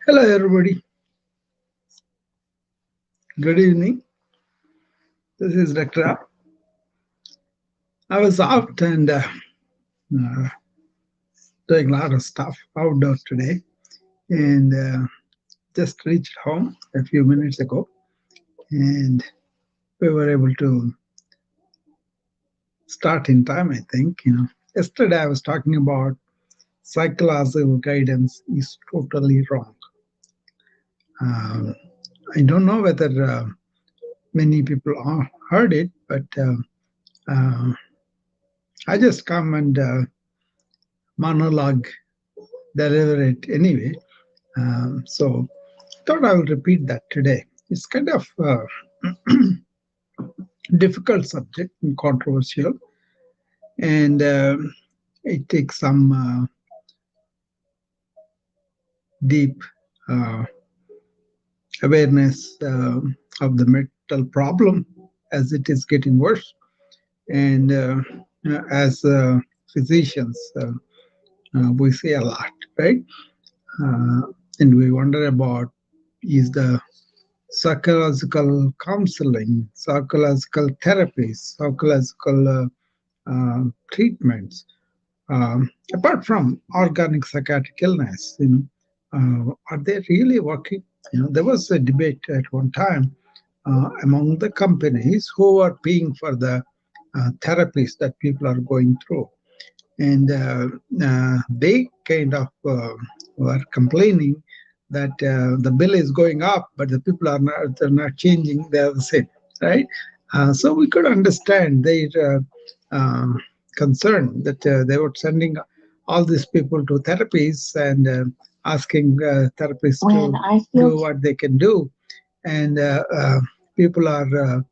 Hello, everybody. Good evening. This is Dr. R. I was out and doing a lot of stuff outdoors today, and just reached home a few minutes ago, and we were able to start in time. I think Yesterday I was talking about psychological guidance is totally wrong. Um, I don't know whether many people heard it, but I just come and monologue deliver it anyway. So thought I will repeat that today. It's kind of difficult subject and controversial, and it takes some deep awareness of the mental problem as it is getting worse. And as physicians, we see a lot, right? And we wonder about, is the psychological counseling, psychological therapies, psychological treatments, apart from organic psychiatric illness, are they really working? There was a debate at one time among the companies who are paying for the therapies that people are going through, and they kind of were complaining that the bill is going up, but the people are not, they're not changing, they are the same, right? So we could understand their concern that they were sending all these people to therapies and asking therapists to do what they can do, and people are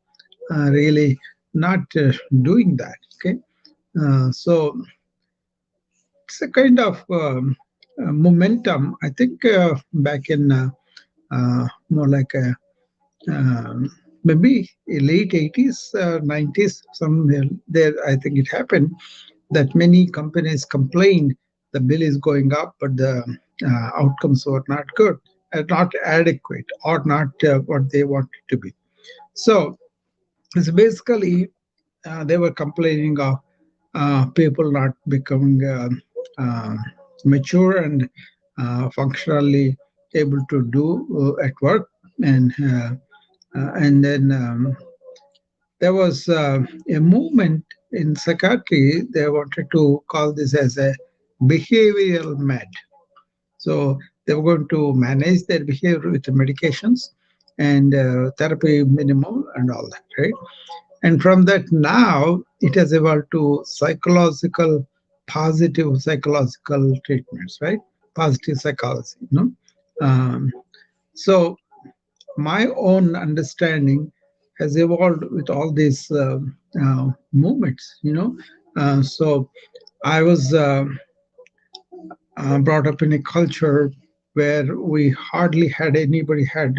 really not doing that. Okay, so it's a kind of momentum. I think back in more like maybe late 80s, 90s, somewhere there, I think it happened that many companies complained the bill is going up, but the outcomes were not good, not adequate, or not what they wanted to be. So it's basically they were complaining of people not becoming uh, mature and functionally able to do at work, and then there was a movement in psychiatry. They wanted to call this as a behavioral med. So they were going to manage their behavior with medications and therapy minimum and all that, right? And from that, now it has evolved to psychological, positive psychological treatments, right? Positive psychology, So my own understanding has evolved with all these movements, So I was brought up in a culture where we hardly had anybody had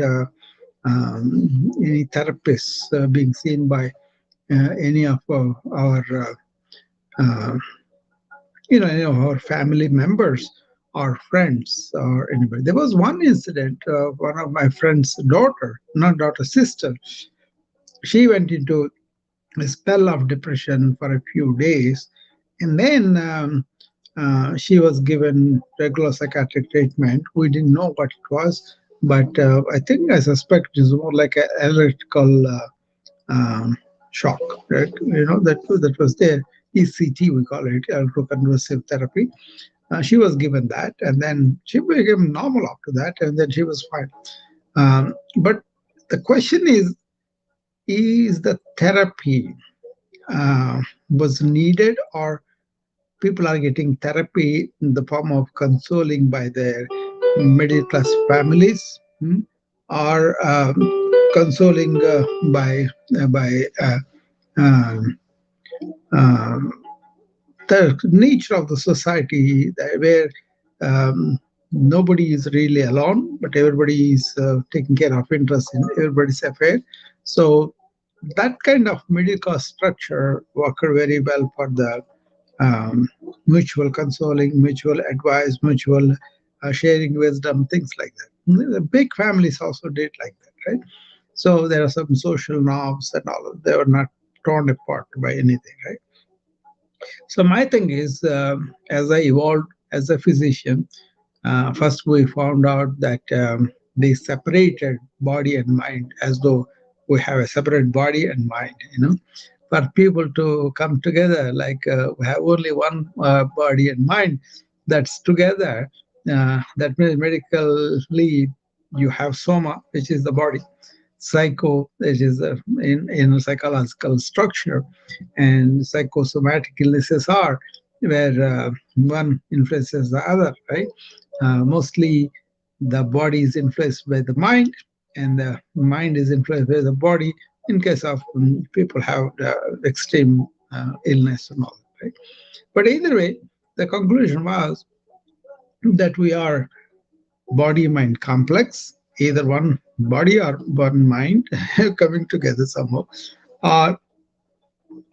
any therapists being seen by any of our uh, our family members or friends or anybody. There was one incident. One of my friend's daughter, not daughter, sister, she went into a spell of depression for a few days, and then she was given regular psychiatric treatment. We didn't know what it was, but I suspect it's more like an electrical shock, right? That was there. ECT, we call it, electroconvulsive therapy. She was given that, and then she became normal after that, and then she was fine. But the question is the therapy was needed, or people are getting therapy in the form of consoling by their middle class families, or consoling by um, um, the nature of the society where nobody is really alone, but everybody is taking care of interest in everybody's affair. So that kind of middle class structure worked very well for the um, mutual consoling, mutual advice, mutual sharing wisdom, things like that. The big families also did like that, right? So there are some social norms and all. They were not torn apart by anything, right? So my thing is, as I evolved as a physician, first we found out that they separated body and mind as though we have a separate body and mind. For people to come together like we have only one body and mind that's together. That means medically you have soma, which is the body, psycho, which is in psychological structure, and psychosomatic illnesses are where one influences the other, right? Mostly the body is influenced by the mind, and the mind is influenced by the body in case of people have extreme illness and all, right? But either way, the conclusion was that we are body mind complex, either one body or one mind coming together somehow. Or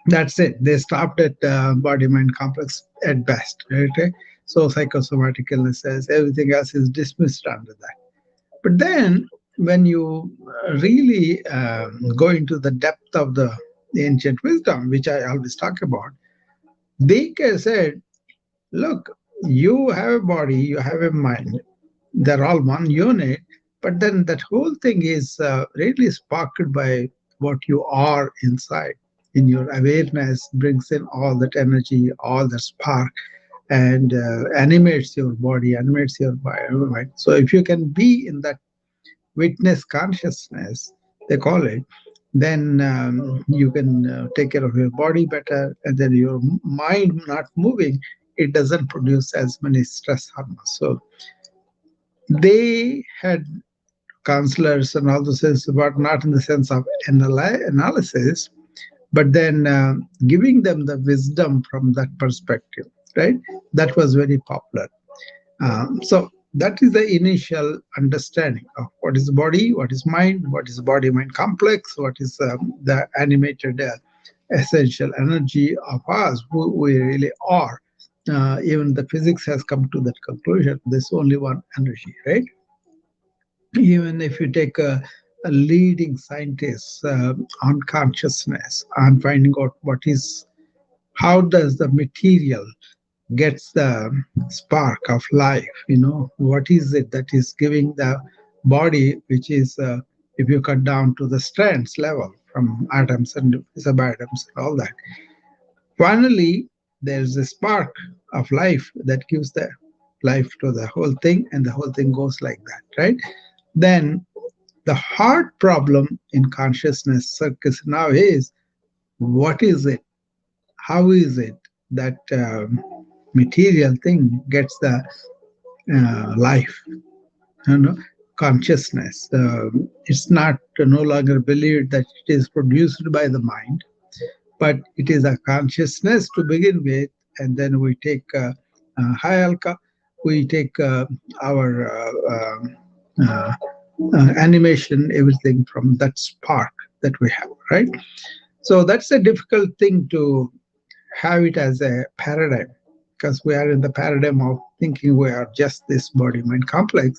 that's it. They stopped at body mind complex at best. Right? So psychosomatic illnesses, everything else is dismissed under that. But then when you really go into the depth of the ancient wisdom, which I always talk about, they said, look, you have a body, you have a mind, they're all one unit, but then that whole thing is really sparked by what you are inside. In your awareness, brings in all that energy, all that spark, and animates your body, animates your mind. So if you can be in that witness consciousness, they call it, then you can take care of your body better, and then your mind not moving, it doesn't produce as many stress hormones. So they had counselors and all those things, but not in the sense of analysis, but then giving them the wisdom from that perspective, right? That was very popular. So that is the initial understanding of what is body, what is mind, what is body mind complex, what is the animated essential energy of us, who we really are. Even the physics has come to that conclusion. There's only one energy, right? Even if you take a leading scientist on consciousness, on finding out what is, how does the material gets the spark of life, what is it that is giving the body, which is if you cut down to the strands level from atoms and subatoms and all that, finally there's a spark of life that gives the life to the whole thing, and the whole thing goes like that, right? Then the hard problem in consciousness circus now is, what is it? How is it that material thing gets the life, you know, consciousness? It's not no longer believed that it is produced by the mind, but it is a consciousness to begin with, and then we take high alka, we take our animation, everything from that spark that we have, right? So that's a difficult thing to have it as a paradigm, because we are in the paradigm of thinking we are just this body mind complex,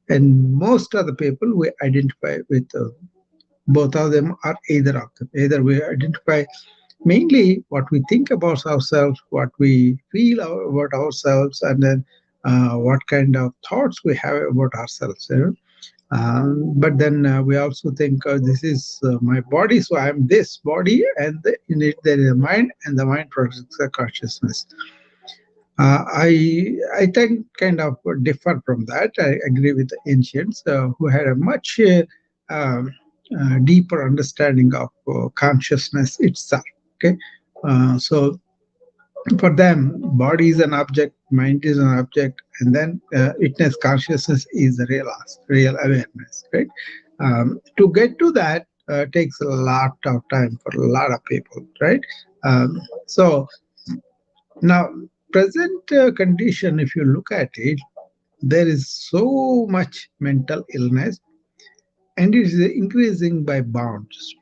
and most of the people we identify with both of them or either of them. Either we identify mainly what we think about ourselves, what we feel about ourselves, and then what kind of thoughts we have about ourselves. But then we also think this is my body, so I am this body, and in it there is a mind, and the mind projects a consciousness. I think kind of differ from that. I agree with the ancients who had a much deeper understanding of consciousness itself. Okay, so for them, body is an object, mind is an object, and then witness consciousness is the real awareness, right? To get to that takes a lot of time for a lot of people, right? So now, present condition, if you look at it, there is so much mental illness, and it is increasing by bounds.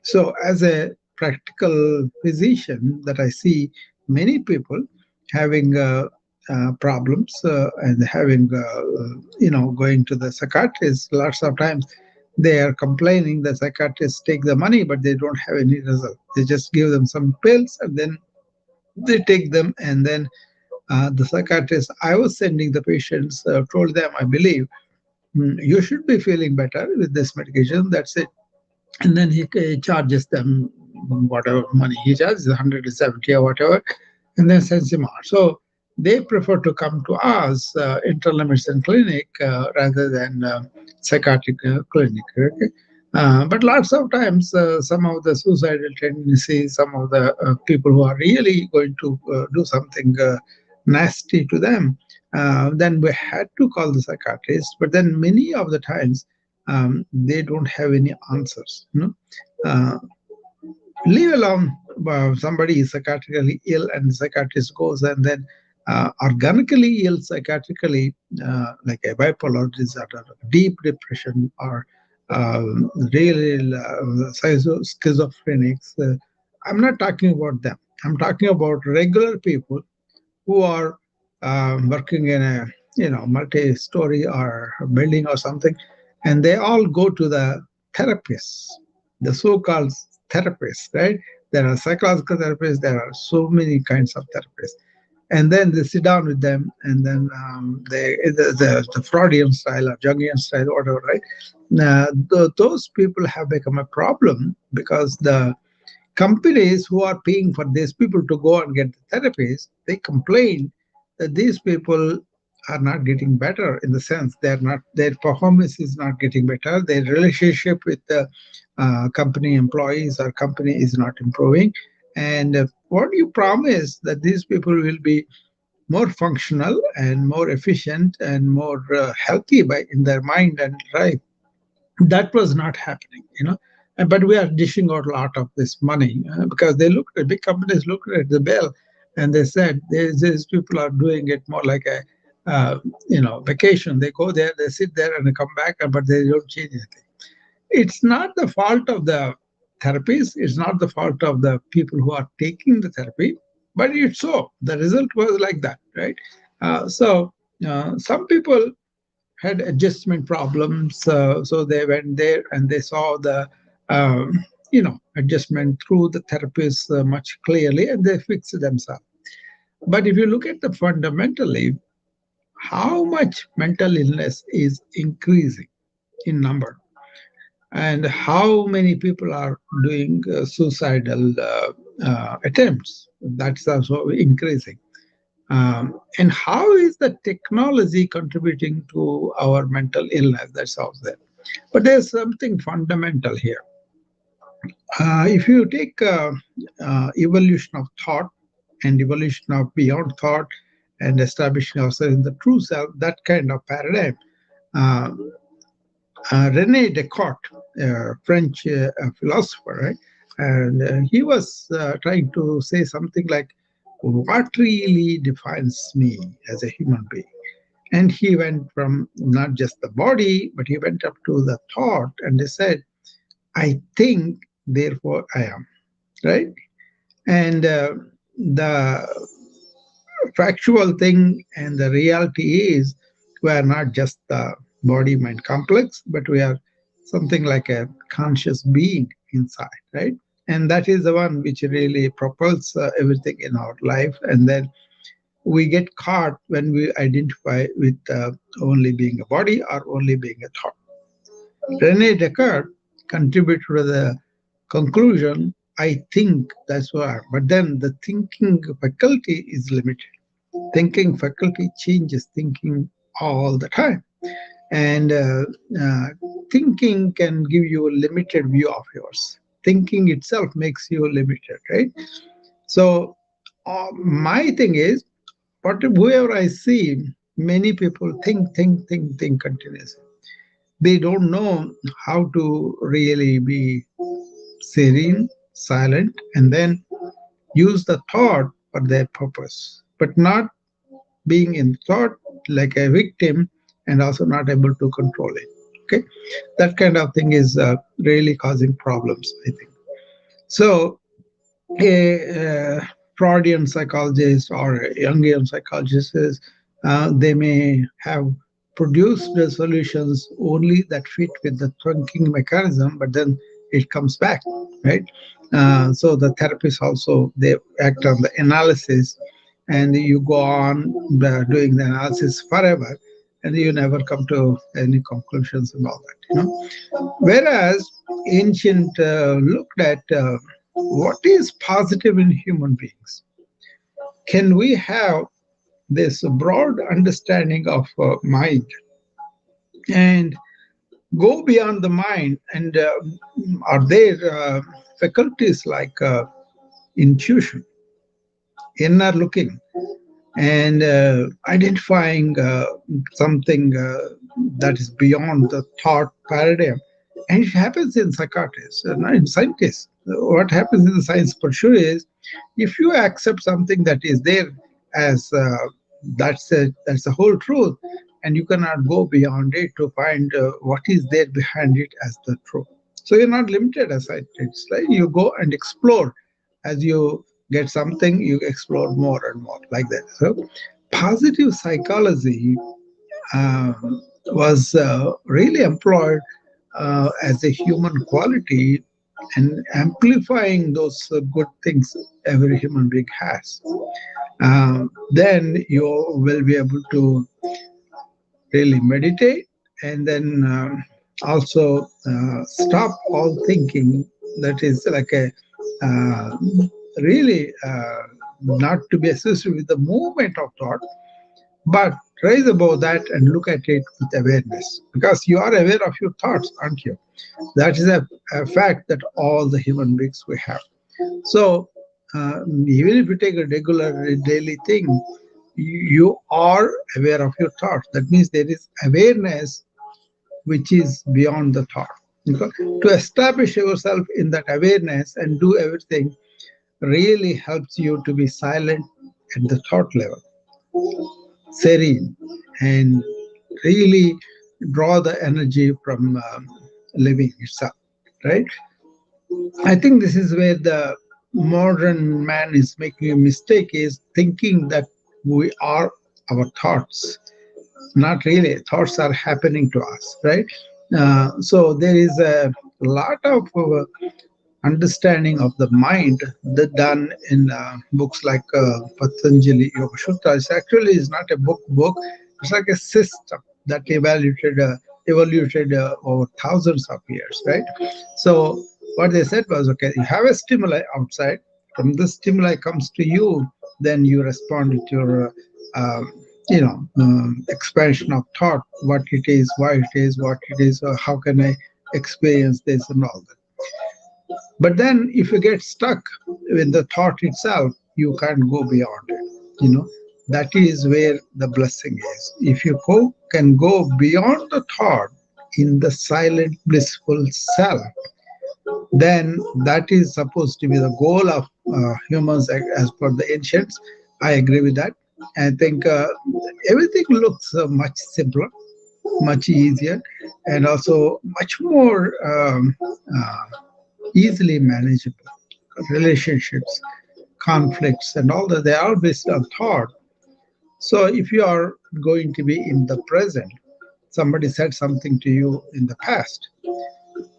So, as a practical physician, that I see many people having problems and having, going to the psychiatrist. Lots of times, they are complaining the psychiatrists take the money, but they don't have any result. They just give them some pills, and then they take them, and then the psychiatrist I was sending the patients told them, I believe, you should be feeling better with this medication. That's it. And then he charges them whatever money he charges, 170 or whatever, and then sends him out. So they prefer to come to us, internal medicine clinic, rather than psychiatric clinic. Okay? But lots of times, some of the suicidal tendencies, some of the people who are really going to do something nasty to them, then we had to call the psychiatrist. But then many of the times, they don't have any answers. Uh, Leave alone somebody is psychiatrically ill and the psychiatrist goes, and then organically ill psychiatrically, like a bipolar disorder, deep depression, or really schizophrenics. I'm not talking about them. I'm talking about regular people who are working in a multi-story or building or something, and they all go to the therapists, the so-called therapists, right? There are psychological therapists. There are so many kinds of therapists, and then they sit down with them, and then the Freudian style or Jungian style, whatever, right? Those people have become a problem because the companies who are paying for these people to go and get the therapies, they complain that these people are not getting better, in the sense they're not, their performance is not getting better, their relationship with the company employees or company is not improving. And what you promise that these people will be more functional and more efficient and more healthy by in their mind and life, that was not happening. But we are dishing out a lot of this money because they looked at, big companies looked at the bill, and they said these people are doing it more like a vacation. They go there, they sit there, and they come back, but they don't change anything. It's not the fault of the therapists, it's not the fault of the people who are taking the therapy, but it's so the result was like that, right? Some people had adjustment problems. So they went there and they saw the adjustment through the therapists much clearly, and they fixed themselves. But if you look at the fundamentally, how much mental illness is increasing in number, and how many people are doing suicidal attempts, that's also increasing. And how is the technology contributing to our mental illness? That's out there. But there's something fundamental here. If you take evolution of thought and evolution of beyond thought and establishing ourselves in the true self, that kind of paradigm, uh, René Descartes, French philosopher, right? And he was trying to say something like, what really defines me as a human being? And he went from not just the body, but he went up to the thought, and he said, I think, therefore I am, right? And the factual thing and the reality is we are not just the body mind complex, but we are something like a conscious being inside, right? And that is the one which really propels everything in our life. And then we get caught when we identify with only being a body or only being a thought. Rene Descartes contributed to the conclusion, I think that's why. But then the thinking faculty is limited. Thinking faculty changes thinking all the time. And uh, thinking can give you a limited view of yours. Thinking itself makes you limited, right? So, my thing is, but whoever I see, many people think continuously. They don't know how to really be serene, silent, and then use the thought for their purpose, but not being in thought like a victim and also not able to control it. Okay, that kind of thing is really causing problems, I think. So a Freudian psychologist or a Jungian psychologist is, they may have produced the solutions only that fit with the thinking mechanism, but then it comes back, right? So the therapists also, they act on the analysis, and you go on doing the analysis forever, and you never come to any conclusions and all that, Whereas ancient looked at what is positive in human beings. Can we have this broad understanding of mind and go beyond the mind? And are there faculties like intuition, inner looking, and identifying something that is beyond the thought paradigm? And it happens in psychiatrists, not in scientists. What happens in the science for sure is, if you accept something that is there as that's the whole truth, and you cannot go beyond it to find what is there behind it as the truth. So you're not limited as scientists, right? You go and explore. As you get something, you explore more and more, like that. So positive psychology was really employed as a human quality and amplifying those good things every human being has. Then you will be able to really meditate, and then also stop all thinking that is like a uh, really not to be associated with the movement of thought, but rise above that and look at it with awareness, because you are aware of your thoughts, aren't you? That is a fact that all the human beings we have. So even if you take a regular daily thing, you are aware of your thoughts. That means there is awareness which is beyond the thought. Okay? To establish yourself in that awareness and do everything really helps you to be silent at the thought level, serene, and really draw the energy from living itself, right? I think this is where the modern man is making a mistake, is thinking that we are our thoughts. Not really. Thoughts are happening to us, right? So there is a lot of understanding of the mind that done in books like Patanjali Yoga Sutra. It actually is not a book. It's like a system that evaluated over thousands of years, right? So what they said was, okay, you have a stimuli outside. From this stimuli comes to you, then you respond with your expansion of thought, what it is, why it is, what it is, or how can I experience this and all that. But then if you get stuck with the thought itself, you can't go beyond it. That is where the blessing is. If you can go beyond the thought in the silent, blissful self, then that is supposed to be the goal of humans as per the ancients. I agree with that. I think everything looks much simpler, much easier, and also much more easily manageable. Relationships, conflicts, and all that, they are based on thought. So if you are going to be in the present, somebody said something to you in the past,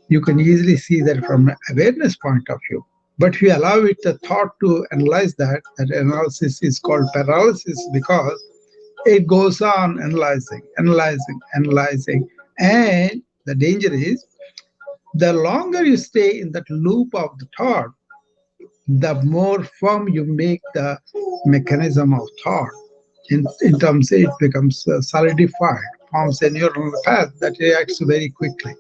you can easily see that from an awareness point of view. But if you allow it the thought to analyze that, that analysis is called paralysis, because it goes on analyzing, analyzing, analyzing. And the danger is, the longer you stay in that loop of the thought, the more firm you make the mechanism of thought. In terms, it becomes solidified, forms a neural path that reacts very quickly.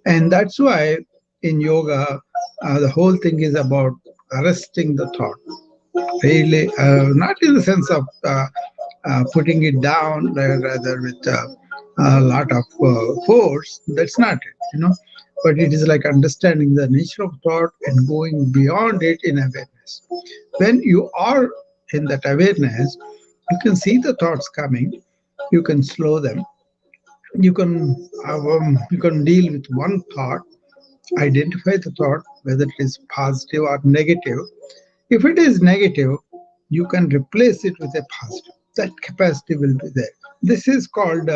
And that's why in yoga, the whole thing is about arresting the thought. Really, not in the sense of putting it down, rather with a lot of force. That's not it, But it is like understanding the nature of thought and going beyond it in awareness. When you are in that awareness, You can see the thoughts coming. You can slow them. You can deal with one thought, identify the thought whether it is positive or negative. If it is negative, you can replace it with a positive. That capacity will be there. This is called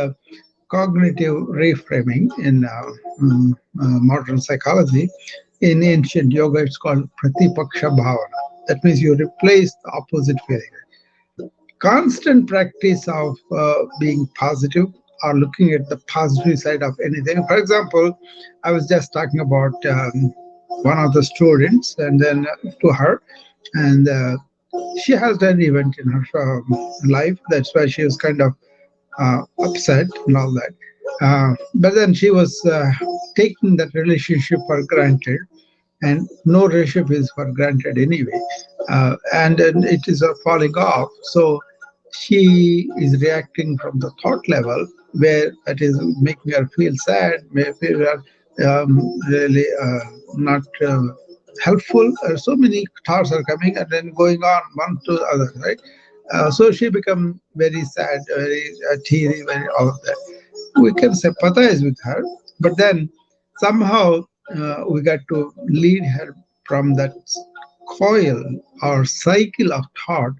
cognitive reframing in modern psychology. In ancient yoga, it's called pratipaksha bhavana. That means you replace the opposite feeling. Constant practice of being positive or looking at the positive side of anything. For example, I was just talking about one of the students, and then to her, and she has an event in her life. That's why she was kind of upset and all that. But then she was taking that relationship for granted, and no relationship is for granted anyway, and it is falling off. So she is reacting from the thought level, where that is making her feel sad, may feel her really not helpful. So many thoughts are coming and then going on one to the other, right? So she become very sad, very teary, very all of that. We can sympathize with her, but then somehow we got to lead her from that coil or cycle of thought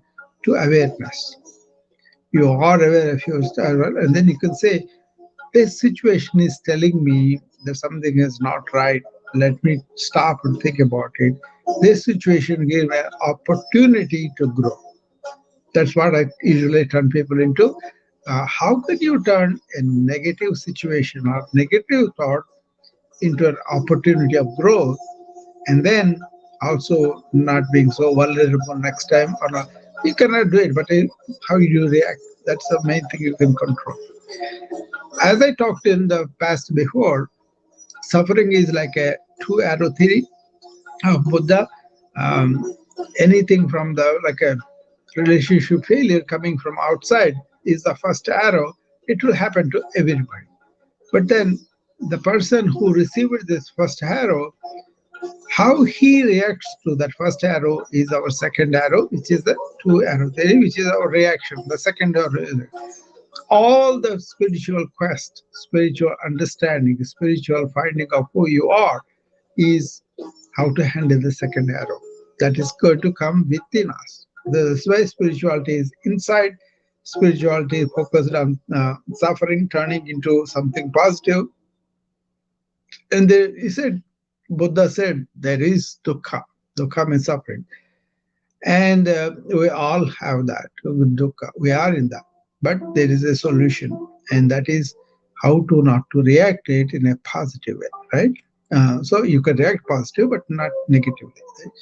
to awareness. You are aware of your style, and then you can say, this situation is telling me that something is not right. Let me stop and think about it. This situation gave an opportunity to grow. That's what I usually turn people into. How can you turn a negative situation or negative thought into an opportunity of growth, and then also not being so vulnerable next time? Or not? You cannot do it, but how you react, that's the main thing you can control. As I talked in the past before, suffering is like a two arrow theory of Buddha. Um, Anything from the like a relationship failure coming from outside is the first arrow. It will happen to everybody. But then the person who received this first arrow, how he reacts to that first arrow is our second arrow, which is the two arrow theory, which is our reaction. The second arrow, all the spiritual quest, spiritual understanding, spiritual finding of who you are is how to handle the second arrow. That is going to come within us. This way, spirituality is inside. Spirituality is focused on suffering, turning into something positive. And he said, Buddha said, there is dukkha. Dukkha means suffering. And we all have that dukkha. We are in that. But there is a solution, and that is how to not to react it in a positive way, right? So you can react positive, but not negatively. Right?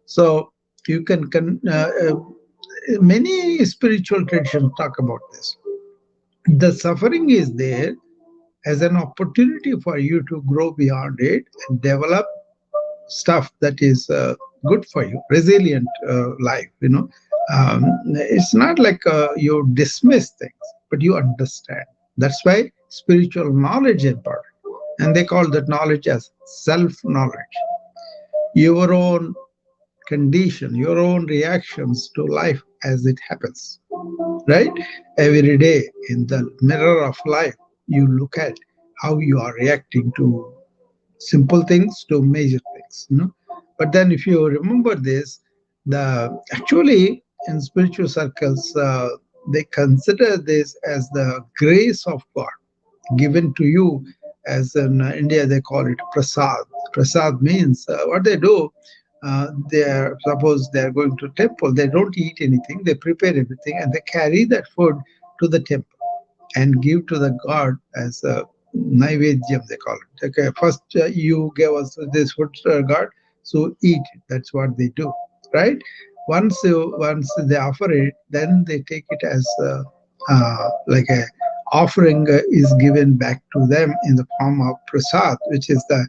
So you many spiritual traditions talk about this. The suffering is there as an opportunity for you to grow beyond it and develop stuff that is good for you, resilient life. It's not like you dismiss things, but you understand. That's why spiritual knowledge is important, and they call that knowledge as self knowledge. Your own condition, your own reactions to life as it happens, right? Every day in the mirror of life, you look at how you are reacting to simple things to major things. But then if you remember this, the actually in spiritual circles, they consider this as the grace of God given to you. As in India, they call it prasad. Prasad means what they do. Suppose they are going to temple. They don't eat anything. They prepare everything and they carry that food to the temple and give to the god as a naivedyam, they call it. Okay, first you gave us this food, god, so eat it. That's what they do, right? Once they offer it, then they take it as like a offering is given back to them in the form of prasad, which is the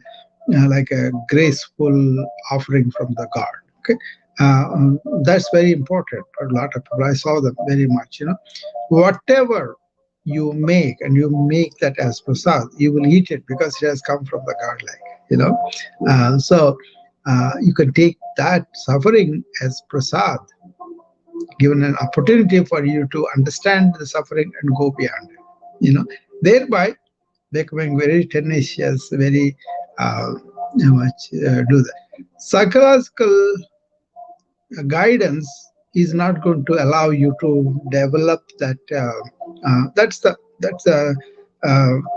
like a graceful offering from the god. Okay, that's very important for a lot of people. I saw them very much. Whatever you make, and you make that as prasad, you will eat it because it has come from the god, like so you can take that suffering as prasad, given an opportunity for you to understand the suffering and go beyond it. Thereby becoming very tenacious, very uh, much do that. Psychological guidance is not going to allow you to develop that. That's the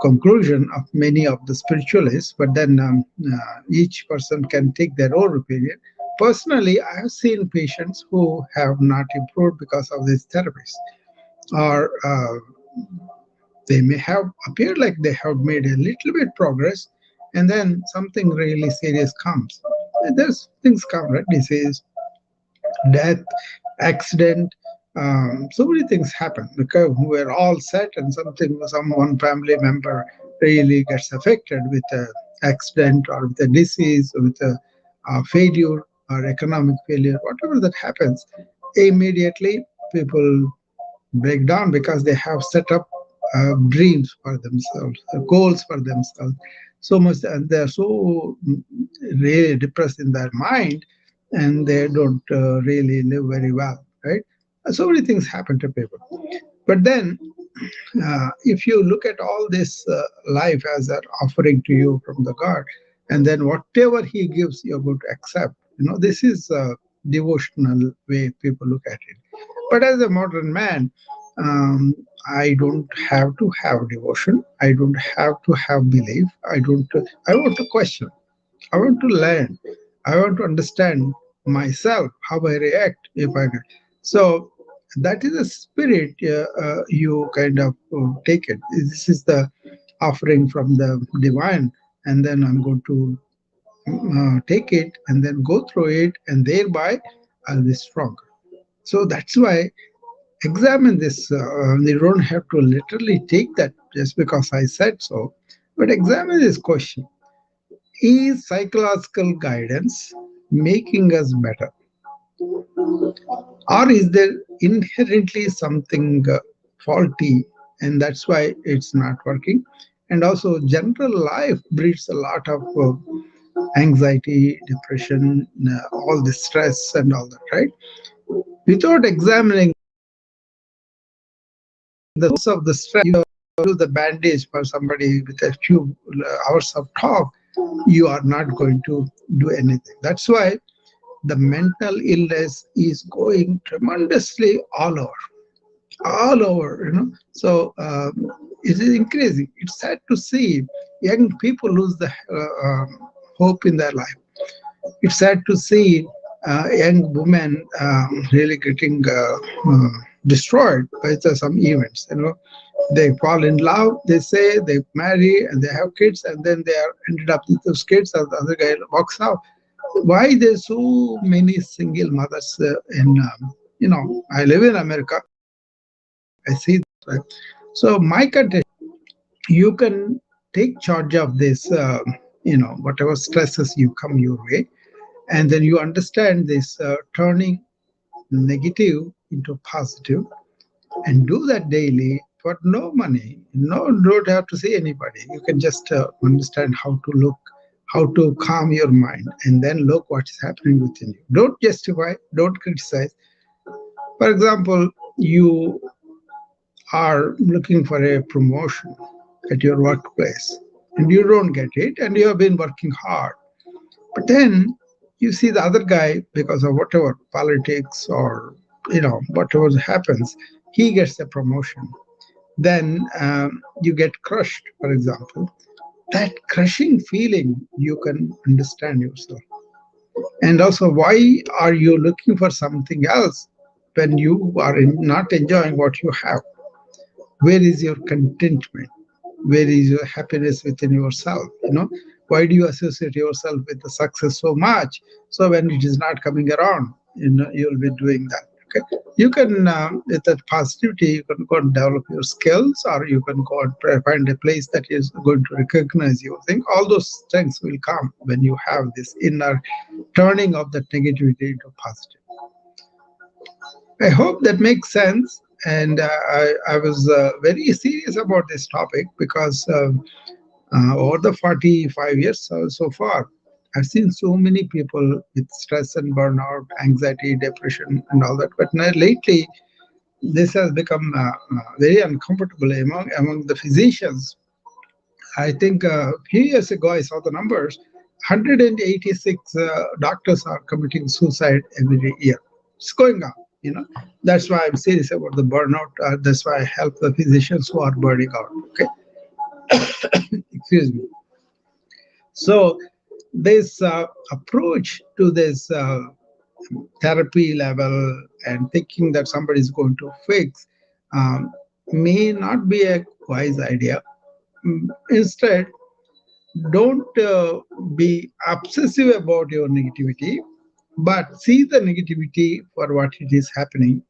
conclusion of many of the spiritualists. But then each person can take their own opinion. Personally, I have seen patients who have not improved because of these therapies, or they may have appeared like they have made a little bit progress, and then something really serious comes. And there's things come, right? Disease, death, accident. So many things happen because we're all set, and some one family member really gets affected with an accident or with a disease or with a failure or economic failure, whatever that happens. Immediately, people break down because they have set up dreams for themselves, goals for themselves, so much, and they're so really depressed in their mind, and they don't really live very well, right? So many things happen to people. But then, if you look at all this life as an offering to you from the God, and then whatever He gives, you're going to accept. This is a devotional way people look at it. But as a modern man, um, I don't have to have devotion. I don't have to have belief. I don't. I want to question. I want to learn. I want to understand myself, how I react if I get. So that is a spirit you kind of take it. This is the offering from the divine, and then I'm going to take it and then go through it, and thereby I'll be stronger. So that's why examine this. You don't have to literally take that just because I said so, but examine this question: is psychological guidance making us better, or is there inherently something faulty, and that's why it's not working? And also, general life breeds a lot of anxiety, depression, all the stress, and all that, right? Without examining the source of the stress, do the bandage for somebody with a few hours of talk, you are not going to do anything. That's why the mental illness is going tremendously all over. So it is increasing. It's sad to see young people lose the hope in their life. It's sad to see young women really getting destroyed by some events. They fall in love, they say, they marry, and they have kids, and then they are ended up with those kids, and the other guy walks out. Why there's so many single mothers I live in America, I see that, right? So my country, you can take charge of this, whatever stresses you come your way, and then you understand this turning negative into positive, and do that daily for no money. No, don't have to see anybody. You can just understand how to look, how to calm your mind, and then look what is happening within you. Don't justify, don't criticize. For example, you are looking for a promotion at your workplace, and you don't get it, and you have been working hard. But then you see the other guy, because of whatever politics or whatever happens, he gets a promotion. Then you get crushed, for example. That crushing feeling, you can understand yourself. And also, why are you looking for something else when you are not enjoying what you have? Where is your contentment? Where is your happiness within yourself? Why do you associate yourself with the success so much? So when it is not coming around, you'll be doing that. Okay, you can with that positivity, you can go and develop your skills, or you can go and find a place that is going to recognize you. I think all those strengths will come when you have this inner turning of that negativity into positive. I hope that makes sense. And I was very serious about this topic because over the 45 years so far, I've seen so many people with stress and burnout, anxiety, depression, and all that. But now, lately, this has become very uncomfortable among the physicians. I think a few years ago, I saw the numbers. 186 doctors are committing suicide every year. It's going up. You know, that's why I'm serious about the burnout. That's why I help the physicians who are burning out. Okay, excuse me. So this approach to this therapy level and thinking that somebody is going to fix um, may not be a wise idea. Instead, don't be obsessive about your negativity, but see the negativity for what it is happening,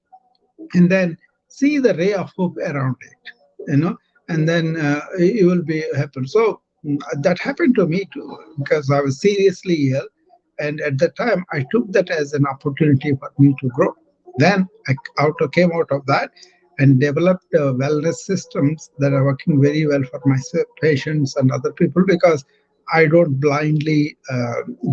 and then see the ray of hope around it, and then you will be happy. So that happened to me too, because I was seriously ill, and at that time I took that as an opportunity for me to grow. Then came out of that and developed wellness systems that are working very well for my patients and other people, because I don't blindly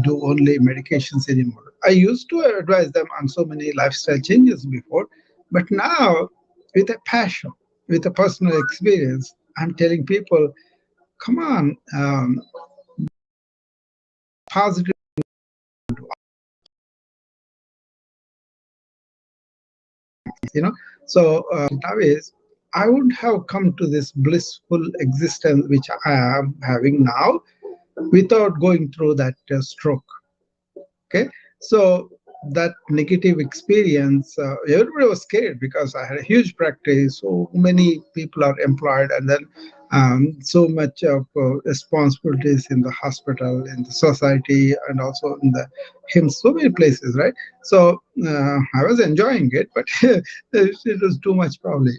do only medications anymore. I used to advise them on so many lifestyle changes before, but now, with a passion, with a personal experience, I'm telling people, come on, positive, you know. So nowadays, I would have come to this blissful existence which I am having now without going through that stroke. Okay, so that negative experience, everybody was scared because I had a huge practice, so many people are employed, and then so much of responsibilities in the hospital, in the society, and also in so many places, right? So I was enjoying it, but it was too much probably,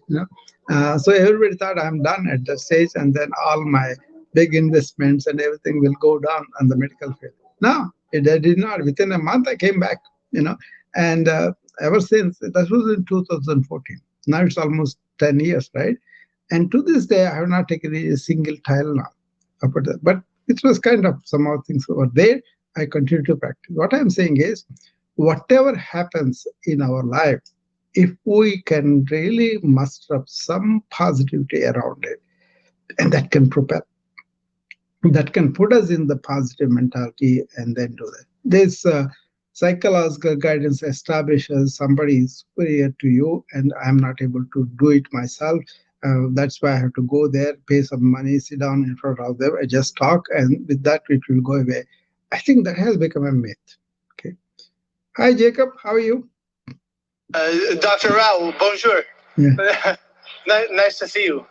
so everybody thought I'm done at that stage, and then all my big investments and everything will go down on the medical field. No, it did not. Within a month, I came back, and ever since, that was in 2014. Now it's almost 10 years, right? And to this day, I have not taken a single Tylenol. But it was kind of somehow things were there. I continue to practice. What I'm saying is, whatever happens in our life, if we can really muster up some positivity around it, and that can put us in the positive mentality and then do that. This psychological guidance establishes somebody is superior to you, and I'm not able to do it myself. That's why I have to go there, pay some money, sit down in front of them, I just talk, and with that it will go away. I think that has become a myth. Okay. Hi, Jacob. How are you? Dr. Rao, bonjour. Yeah. Nice to see you.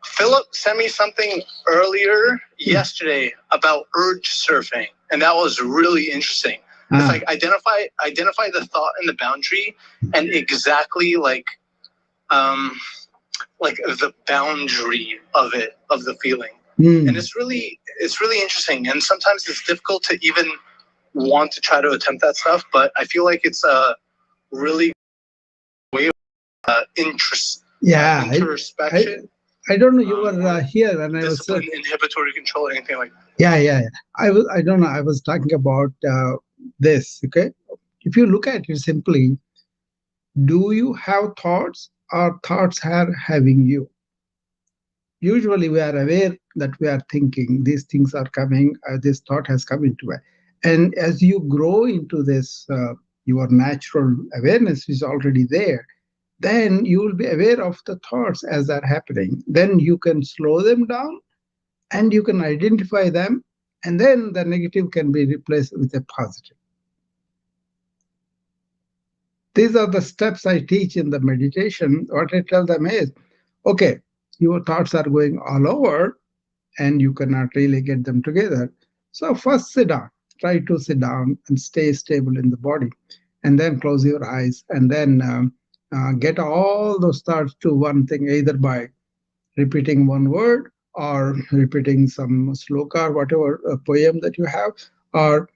Philip sent me something earlier yesterday about urge surfing, and that was really interesting. It's like identify the thought and the boundary, and exactly the boundary of it, of the feeling. And it's really interesting. And sometimes it's difficult to even want to try to attempt that stuff, but I feel like it's a really way of introspection. I don't know. You were here when I was discipline, inhibitory control, anything like that. Yeah. I don't know. I was talking about this. Okay, if you look at it simply, do you have thoughts, or thoughts are having you? Usually, we are aware that we are thinking. These things are coming. This thought has come into it, and as you grow into this, your natural awareness is already there. Then you will be aware of the thoughts as they're happening. Then you can slow them down, and you can identify them, and then the negative can be replaced with a positive. These are the steps I teach in the meditation. What I tell them is, okay, your thoughts are going all over, and you cannot really get them together. So first sit down, try to sit down and stay stable in the body, and then close your eyes, and then get all those thoughts to one thing, either by repeating one word, or repeating some sloka or whatever poem that you have, or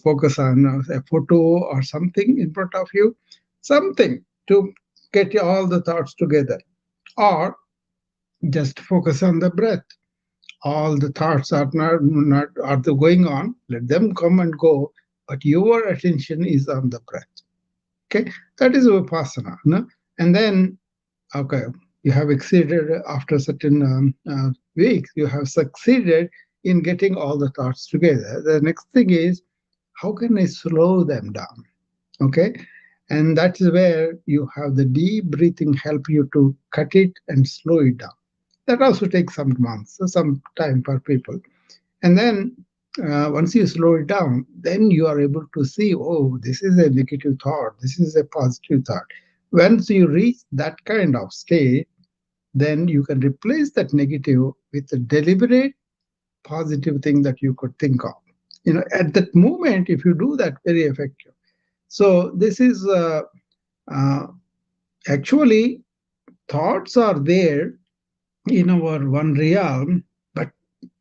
focus on a photo or something in front of you, something to get all the thoughts together, or just focus on the breath, all the thoughts are not are the going on, let them come and go, but your attention is on the breath. Okay, that is vipassana, no? And then, okay, you have exceeded after certain weeks, you have succeeded in getting all the thoughts together. The next thing is, how can I slow them down? Okay, and that is where you have the deep breathing help you to cut it and slow it down. That also takes some months, so some time for people. And then once you slow it down, then you are able to see, oh, this is a negative thought, this is a positive thought. Once you reach that kind of state, then you can replace that negative with a deliberate positive thing that you could think of. At that moment, if you do that, very effective. So this is uh, actually thoughts are there in our one realm, but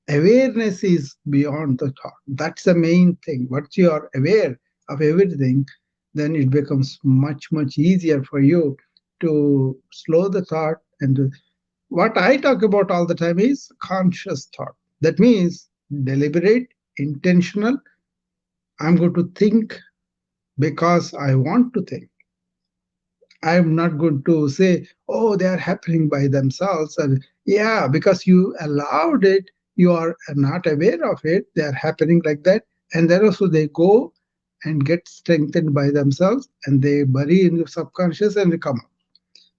awareness is beyond the thought. That's the main thing. Once you are aware of everything, then it becomes much, much easier for you to slow the thought. And what I talk about all the time is conscious thought. That means deliberate, intentional. I'm going to think because I want to think. I'm not going to say, oh, they are happening by themselves. And yeah, because you allowed it, you are not aware of it, they are happening like that. And then also they go and get strengthened by themselves and they bury in the subconscious and they come up.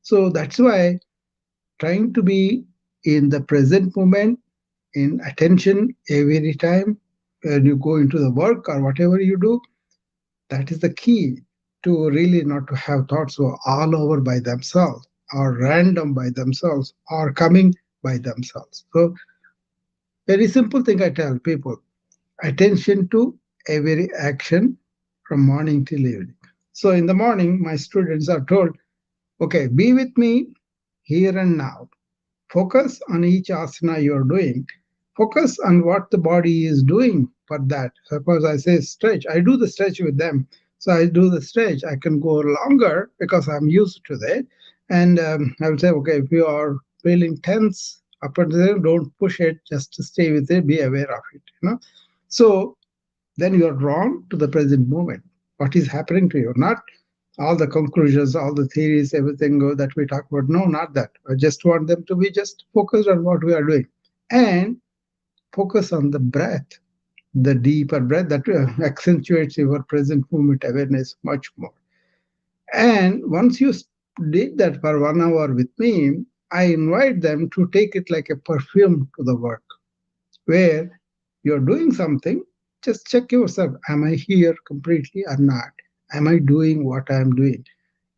So that's why trying to be in the present moment, in attention every time when you go into the work or whatever you do, that is the key to really not to have thoughts who are all over by themselves or random by themselves or coming by themselves. So very simple thing I tell people, attention to every action from morning till evening. So in the morning, my students are told, okay, be with me here and now. Focus on each asana you're doing. Focus on what the body is doing for that. Suppose I say stretch, I do the stretch with them. So I do the stretch. I can go longer because I'm used to that. And I will say, okay, if you are feeling tense up and there, don't push it. Just to stay with it. Be aware of it. So then you are drawn to the present moment. What is happening to you? Not all the conclusions, all the theories, everything that we talk about. No, not that. I just want them to be just focused on what we are doing and focus on the breath, the deeper breath that accentuates your present moment awareness much more. And once you did that for 1 hour with me, I invite them to take it like a perfume to the work, where you're doing something, just check yourself. Am I here completely or not? Am I doing what I'm doing?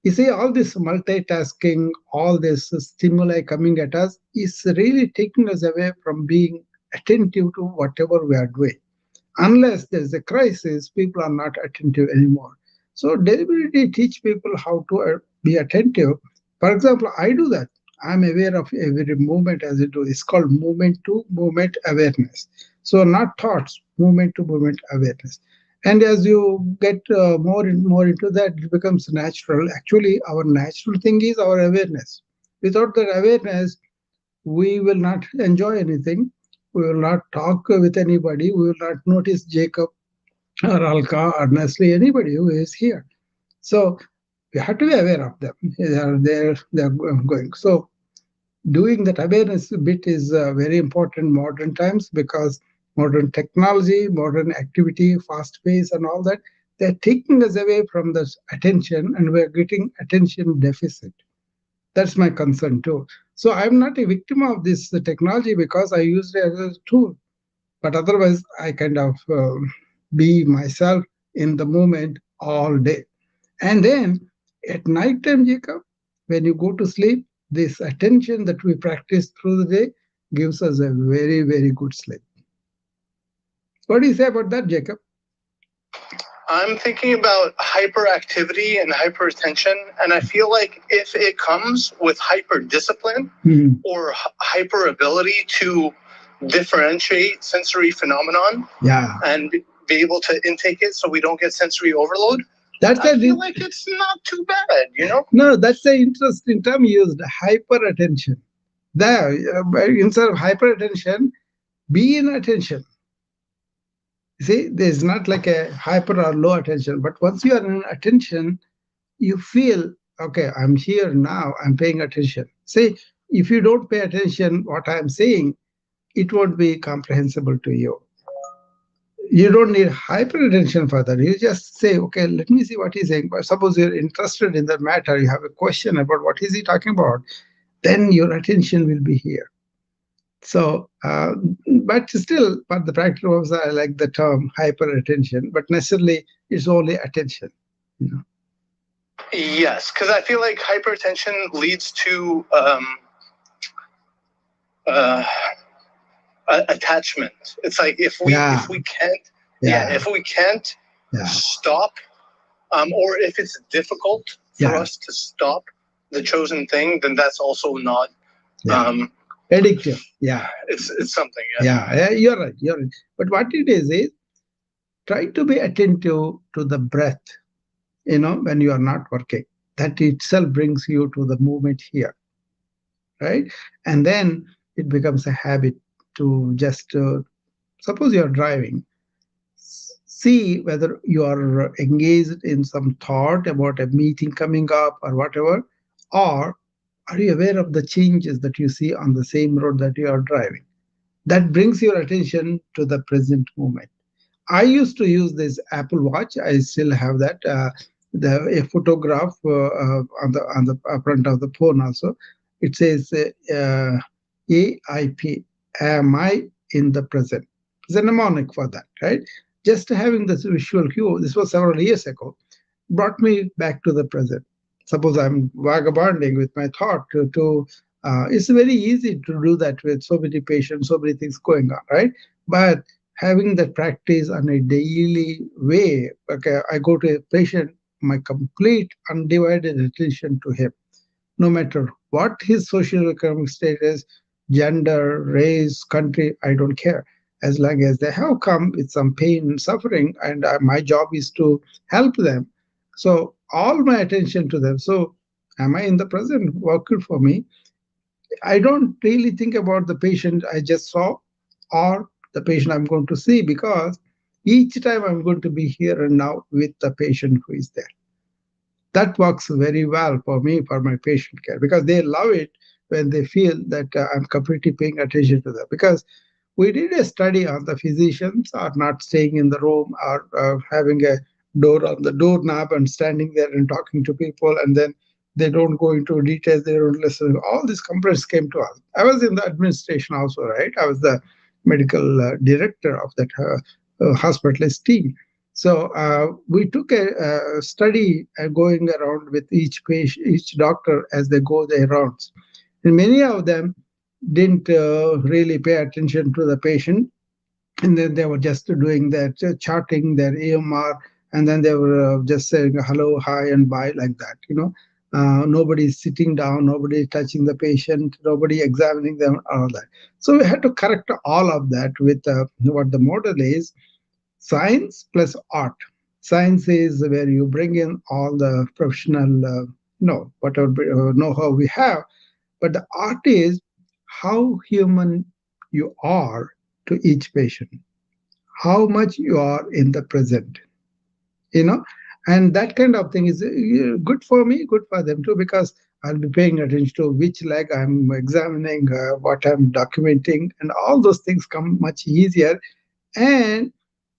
You see, all this multitasking, all this stimuli coming at us is really taking us away from being attentive to whatever we are doing. Unless there's a crisis, people are not attentive anymore. So deliberately teach people how to be attentive. For example, I do that. I'm aware of every movement as I do. It's called movement to movement awareness. So not thoughts, movement to movement awareness. And as you get more and more into that, it becomes natural. Actually, our natural thing is our awareness. Without that awareness, we will not enjoy anything. We will not talk with anybody. We will not notice Jacob or Alka or Nestle, anybody who is here. So we have to be aware of them. They are there, they are going. So doing that awareness bit is very important modern times because modern technology, modern activity, fast pace, and all that, they're taking us away from this attention and we're getting attention deficit. That's my concern too. So I'm not a victim of this technology because I use it as a tool. But otherwise, I kind of be myself in the moment all day. And then at night time, Jacob, when you go to sleep, this attention that we practice through the day gives us a very, very good sleep. What do you say about that, Jacob? I'm thinking about hyperactivity and hyperattention, and I feel like if it comes with hyper discipline or hyper ability to differentiate sensory phenomenon, and be able to intake it so we don't get sensory overload, I feel like it's not too bad. No, that's an interesting term used, hyper attention. There, instead of hyper attention, Be in attention. See, there's not like a hyper or low attention, but once you are in attention, you feel, okay, I'm here now, I'm paying attention. See, if you don't pay attention what I'm saying, it won't be comprehensible to you. You don't need hyper attention for that. You just say, okay, let me see what he's saying. But suppose you're interested in the matter, you have a question about what is he talking about, then your attention will be here. So, but still, but the practical was I like the term hyper attention, but necessarily it's only attention. You know? Yes, because I feel like hypertension leads to uh, attachment. It's like if we can't if we can't stop, or if it's difficult for us to stop the chosen thing, then that's also not addictive. Yeah, it's something. Yeah, you're right. You're right. But what it is try to be attentive to the breath. When you are not working, that itself brings you to the movement here, right? And then it becomes a habit to just suppose you are driving, see whether you are engaged in some thought about a meeting coming up or whatever, or are you aware of the changes that you see on the same road that you are driving. That brings your attention to the present moment. I used to use this Apple Watch. I still have that. A photograph on the front of the phone also. It says AIP. Am I in the present? It's a mnemonic for that, right? Just having this visual cue. This was several years ago. Brought me back to the present. Suppose I'm vagabonding with my thought it's very easy to do that with so many patients, so many things going on, right? But having that practice on a daily way, okay, I go to a patient, my complete undivided attention to him, no matter what his social economic status, gender, race, country, I don't care. As long as they have come with some pain and suffering, and my job is to help them. So all my attention to them. So am I in the present? Working for me. I don't really think about the patient I just saw or the patient I'm going to see, because each time I'm going to be here and now with the patient who is there. That works very well for me, for my patient care, because they love it when they feel that I'm completely paying attention to them. Because we did a study on the physicians are not staying in the room or having a door on the doorknob and standing there and talking to people, and then they don't go into details, they don't listen. All these complaints came to us. I was in the administration also, right? I was the medical director of that hospitalist team. So we took a study going around with each patient, each doctor as they go their rounds. And many of them didn't really pay attention to the patient, and then they were just doing their charting their EMR, and then they were just saying hello, hi, and bye like that. Nobody's sitting down, nobody touching the patient, nobody examining them, all that. So we had to correct all of that with what the model is: science plus art. Science is where you bring in all the professional, whatever know-how we have, but the art is how human you are to each patient, how much you are in the present, you know, and that kind of thing is good for me, good for them too, because I'll be paying attention to which leg I'm examining, what I'm documenting, and all those things come much easier. And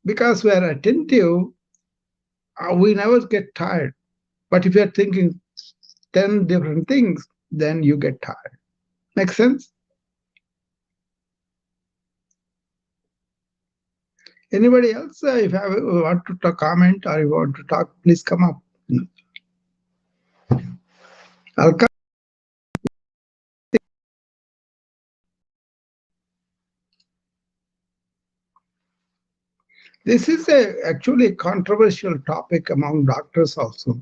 because we are attentive, we never get tired. But if you're thinking 10 different things, then you get tired. Make sense? Anybody else? If you want to comment or you want to talk, please come up. I'll come. This is actually a controversial topic among doctors also.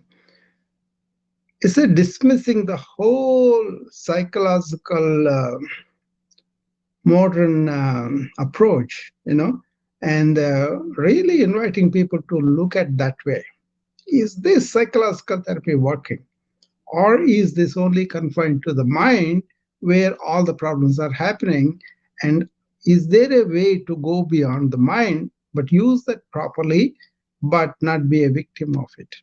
It's a dismissing the whole psychological modern approach, and really inviting people to look at that way. Is this psychological therapy working? Or is this only confined to the mind where all the problems are happening? And Is there a way to go beyond the mind, but use that properly, but not be a victim of it?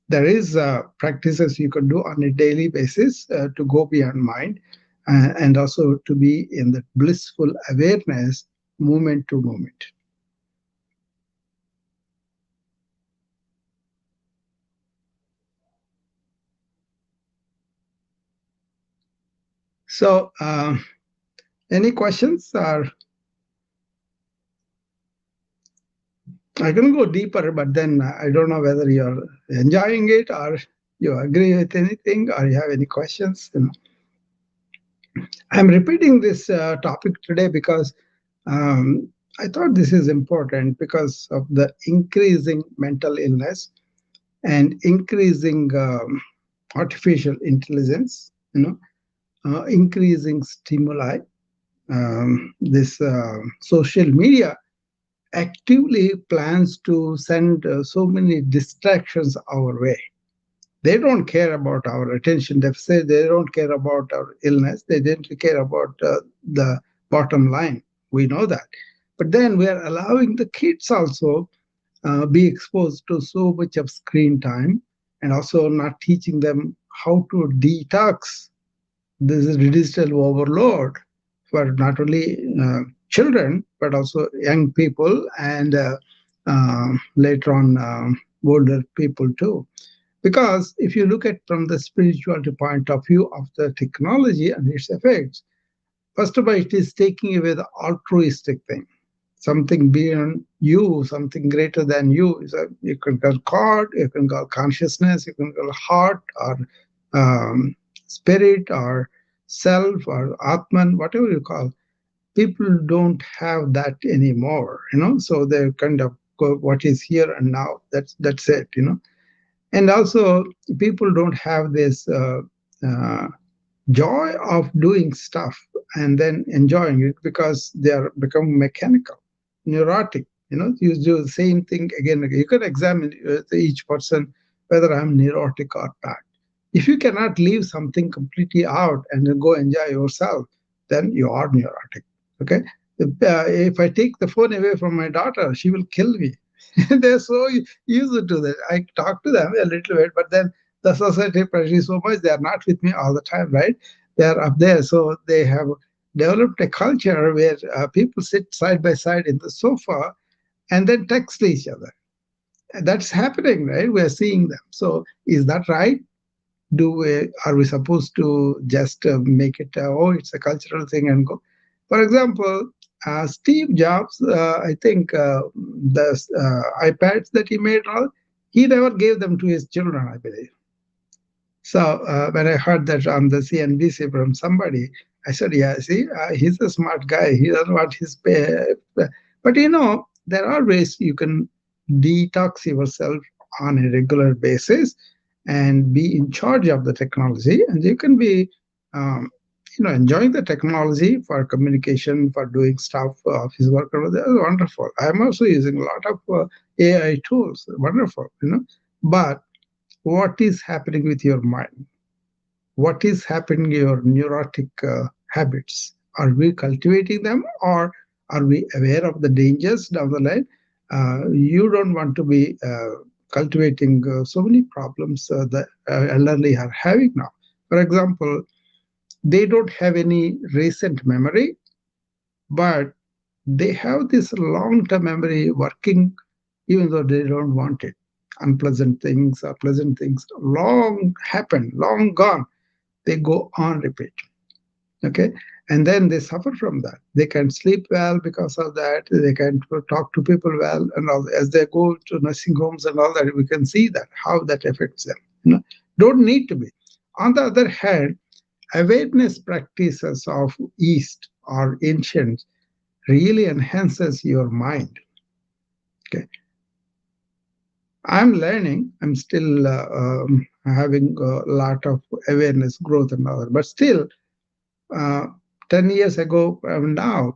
There is practices you can do on a daily basis to go beyond mind and also to be in the blissful awareness moment to moment. So any questions, or I can go deeper, but then I don't know whether you're enjoying it or you agree with anything or you have any questions. I'm repeating this topic today because um, I thought this is important because of the increasing mental illness and increasing artificial intelligence, increasing stimuli. This social media actively plans to send so many distractions our way. They don't care about our attention deficit. They don't care about our illness. They don't care about the bottom line. We know that. But then we are allowing the kids also be exposed to so much of screen time and also not teaching them how to detox this digital overload for not only children but also young people and later on older people too. Because if you look at from the spirituality point of view of the technology and its effects, first of all, it is taking away the altruistic thing, something beyond you, something greater than you. So you can call God, you can call consciousness, you can call heart or spirit or self or Atman, whatever you call. People don't have that anymore, So they kind of go what is here and now. That's it. And also, people don't have this uh, joy of doing stuff and then enjoying it because they are become mechanical, neurotic. You do the same thing again and again. You can examine each person whether I'm neurotic or not. If you cannot leave something completely out and then go enjoy yourself, then you are neurotic. Okay. If I take the phone away from my daughter, she will kill me. They're so used to that. I talk to them a little bit, but then the society pressure is so much. They are not with me all the time, right? They are up there, so they have developed a culture where people sit side by side in the sofa and then text each other. And that's happening, right? We are seeing them. So is that right? Are we supposed to just make it it's a cultural thing and go? For example, Steve Jobs, I think the iPads that he made, all he never gave them to his children, I believe. So when I heard that on the CNBC from somebody, I said, "Yeah, see, he's a smart guy. He doesn't want his pay." But there are ways you can detox yourself on a regular basis and be in charge of the technology, and you can be, um, enjoying the technology for communication, for doing stuff, office work. That's wonderful. I'm also using a lot of AI tools. Wonderful. But what is happening with your mind? What is happening to your neurotic habits? Are we cultivating them or are we aware of the dangers down the line? You don't want to be cultivating so many problems that elderly are having now. For example, they don't have any recent memory, but they have this long-term memory working even though they don't want it. Unpleasant things or pleasant things long happened, long gone. They go on repeat. Okay. And then they suffer from that. They can sleep well because of that. They can talk to people well and all. As they go to nursing homes and all that, we can see that how that affects them. Don't need to be. On the other hand, awareness practices of East or ancient really enhances your mind. Okay. I'm learning. I'm still having a lot of awareness growth and all that. But still, uh, 10 years ago and now,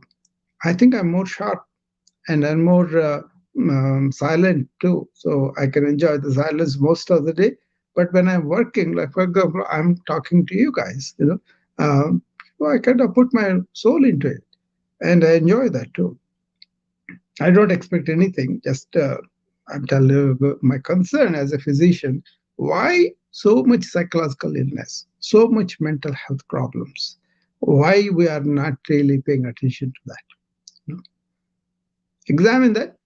I think I'm more sharp and I'm more silent too. So I can enjoy the silence most of the day. But when I'm working, like for example, I'm talking to you guys, so I kind of put my soul into it. and I enjoy that too. I don't expect anything. Just I'm telling you my concern as a physician. Why so much psychological illness? So much mental health problems? Why we are not really paying attention to that? You know? Examine that.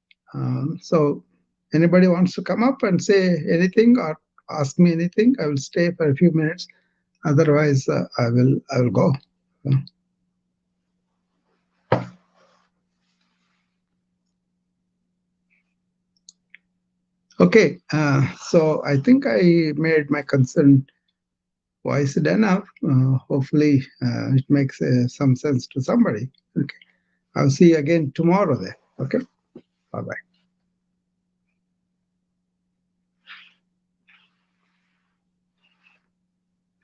So, anybody wants to come up and say anything or ask me anything? I will stay for a few minutes. Otherwise, I will go. Okay, so I think I made my concern voiced enough. Hopefully, it makes some sense to somebody. Okay, I'll see you again tomorrow then. Okay, bye bye.